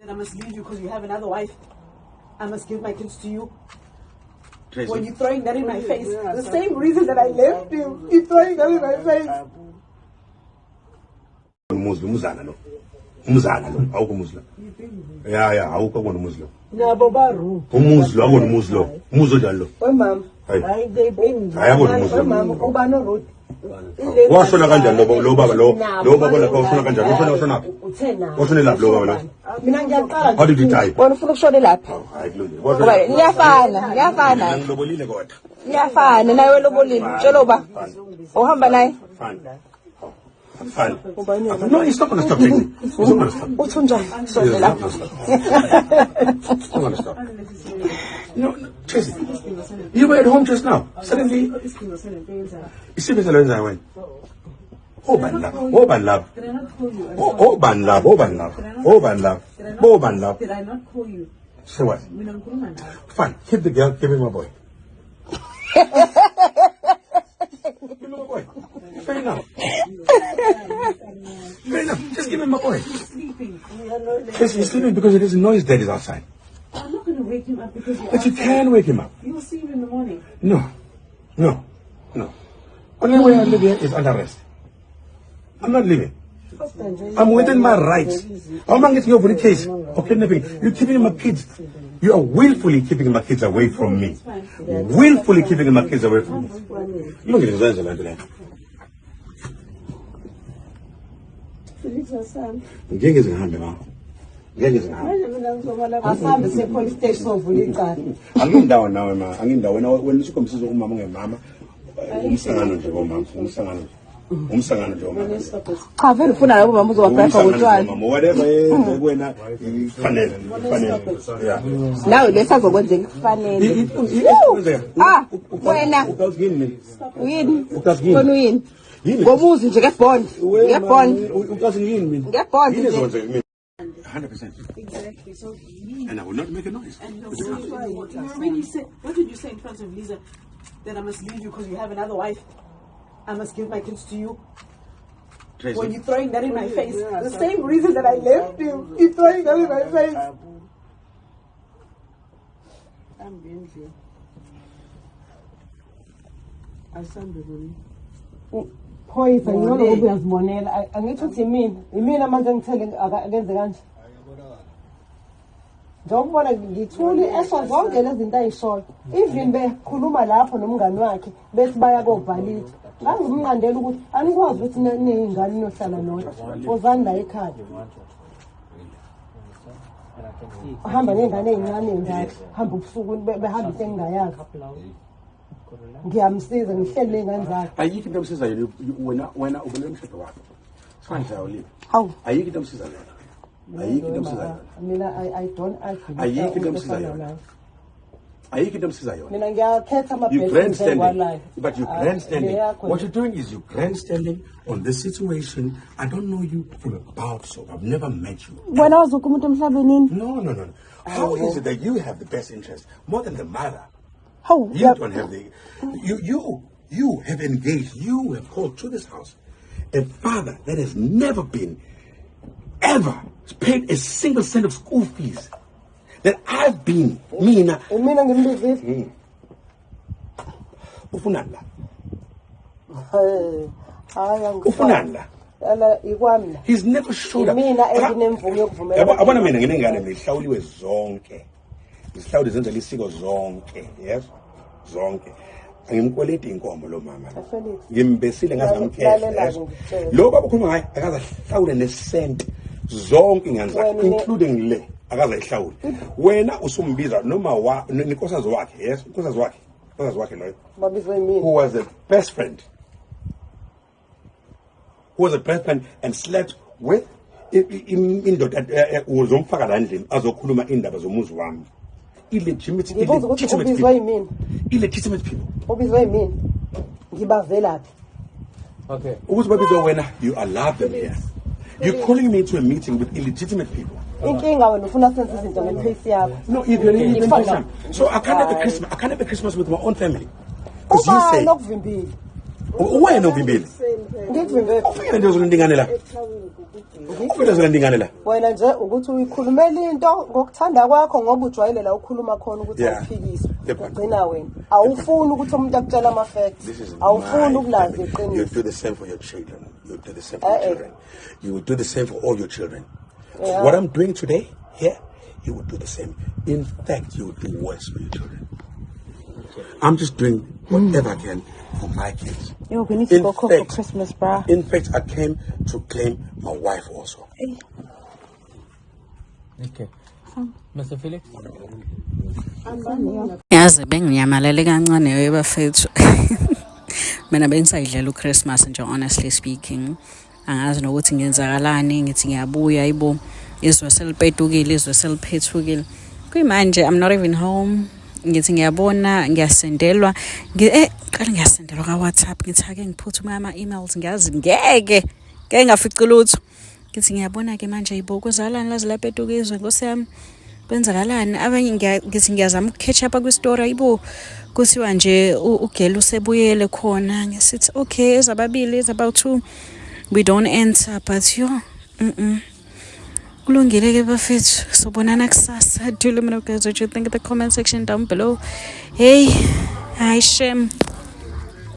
And I must leave you because you have another wife. I must give my kids to you. Tracy. When you're throwing that in my face, the same reason that I left you, you're throwing that in my face. Muslim, awukho Muslim. Yeah, awukho kona Muslim. Nabo baru. Muslim, awukho Muslim. Muslim jalo. Mama. Hayi. They bring. Ayakho Muslim. Mama, ubano road. Washona kanjani lo baba lo baba lo washona kanjani washona washona lapho lo baba lo Mina ngiyaqala. How did you die? Bona ufuna ukushone lapha. Hayi kulungile. Ngoba niyafana. Ngilobolile kodwa. Niyafana nawe lobolile. Tshela uba uhamba naye. Fine. No, he's not going to stop taking. He's not going to stop. Uthi unjani? He's not going to stop. He's not going to stop. You know, Tracy, you were at home just now. Suddenly, you see Mr. Lorenzo went. Oh, ban love. Oh, ban love. Oh, ban love. Oh, ban love. Oh, ban love. Oh, ban love. Did I not call you? Say what? Fine. Keep the girl. Give me my boy. Give me my boy. Fair enough. Fair enough. Just give me my boy. Tracy, he's sleeping because it is noise that is outside. I'm not going to wake him up because you're But you can wake him up. You'll see him in the morning. No. Only way I live here is under arrest. I'm not leaving. I'm within my rights. How am I getting over the case of kidnapping? You're keeping my kids. You are willfully keeping my kids away from me. Willfully keeping my kids away from me. Look at this. Ngeke zihambe ma. Ngeke zihambe. Asambe se-police station sovula icala. Angindawo nawe ma. Angindawo wena usikhombisa umama ungemama. Umsangano nje bomama. Umsangano nje bomama. Cha vele ufuna labo mama uzowabrefa ngotshwala. Whatever wena ifanele. Yeah. Nawe lesazokwenzeka kufanele. Wena. Uyini? Wena uyini? Ngomuzi nje ngebond. Ukazi yini mina? Ngebond nje. 100%. Exactly. So And I will not make a noise. you already said, what did you say in front of Lisa? That I must leave you because you have another wife. I must give my kids to you. Tracy. When you're throwing that in my face, the same reason that I left you, you're throwing that in my face. I'm being here. Phoyisa ngiyona ngoba uyazibonela angithi uthi imina manje ngithele akenze kanje njengokubona ngithuli esho zonke lezi zinto ayishoyo even bekhuluma lapho nomngani wakhe bethi baya kovalisa ngangimnqandela ukuthi anikwazi ukuthi ney'ngane nohlala nodwa ozani la ekhaya hamba ney'ngane ey'ncane ngakhe hamba ubusuku behambise engingayakho ngiyamsiza ngihleli ney'ngane zakhe Ayikho into emsizayo wena ubele umshado wakho. Sifanye uyawulima. Hawu. Ayikho into emsizayo. Ayikho into emsizayo. mina I don't argue Ayikho into emsizayo. Ayikho into emsizayo. mina ngiyakhetha You amabhesi grandstanding, but you grandstanding. What you're doing is you grandstanding on this situation. I don't know you from about so. I've never met you. Wena wazuka umuntu emhlabeni. No. How is it that you have the best interest more than the mother? Hawu. You don't have the. You have engaged. You have called to this house a father that has never been, ever paid a single cent of school fees. That I've been. Mina ngimbizile ufunani la? hayi Ufunani la? ala ikwami la He's never showed up. mina enginemvumo yokuvumela Abona mina nginengane ngihlawuliwe zonke. Ngihlawule zenzela isiko zonke. Yes. Zonke. Angimkweleti inkomo lo mama. Ngimbesile ngaze ngamkhehla. Lo baba ukhuluma ngaye akaze ahlawule nesent zonke ingane zakhe including le akaze ahlawule. Wena usumbiza noma ninkosazi wakhe. Yes, inkosazi wakhe loyo. babizwe yimini Who was a best friend. And slept with indoda uzomfaka la endlini azokhuluma indaba zomuzi wami. Illegitimate ubizwe yimini people. ubizwe yimini ngibavelaphi Okay. You allow them here. You're calling me to a meeting with illegitimate people. inkinga wena ufuna senze izinto ngephesi yakho No, even so I can't have a Christmas with my own family. Because you uba say, nokuvimbile wena uvimbile. ngikuvimbele Ufike nje uzolindingane la. Ufuna zona ndingane la. Wena nje ukuthi uyikhulumela into ngokuthanda kwakho ngoba ujwayele la ukhuluma khona ukuthi awuphikiswe. Ugcina wena. Awufuni ukuthi umuntu akutshela ama facts. Awufuni ukulazi iqiniso. You do the same for your children. You do the same for your children. You will do the same for all your children. What I'm doing today here, you will do the same. In fact, you will do worse for your children. I'm just doing whatever I can for my kids. Yo, we need to go cook for Christmas, bruh. In fact, I came to claim my wife also. Okay. Mr. Felix? Yazi benginyamalele kancane bafethu. Mina bengisayidlela uChristmas nje honestly speaking. Angazi nokuthi ngenzakalani ngithi ngiyabuya ayibo izwe selipedukile izwe seliphethukile. Kuyimanje I'm not even home. Ngithi ngiyabona ngiyasendelwa qala ngiyasendelwa ka WhatsApp ngithi ake ngiphuthume ama emails ngiyazi ngeke ngafica lutho. Ngithi ngiyabona ke manje ayibo kuzalana lazi lapha edukizwe ngosiyami kwenzakalani abanye ngithi ngiyazama ukcatch up kwi story ayibo kuthiwa nje ugela usebuyele khona ngisithi okay ezababili is about to we don't answer but yo kulungile ke bafethu sobonana kusasa. Do let me know guys what you think in the comment section down below. Hey, hi shame.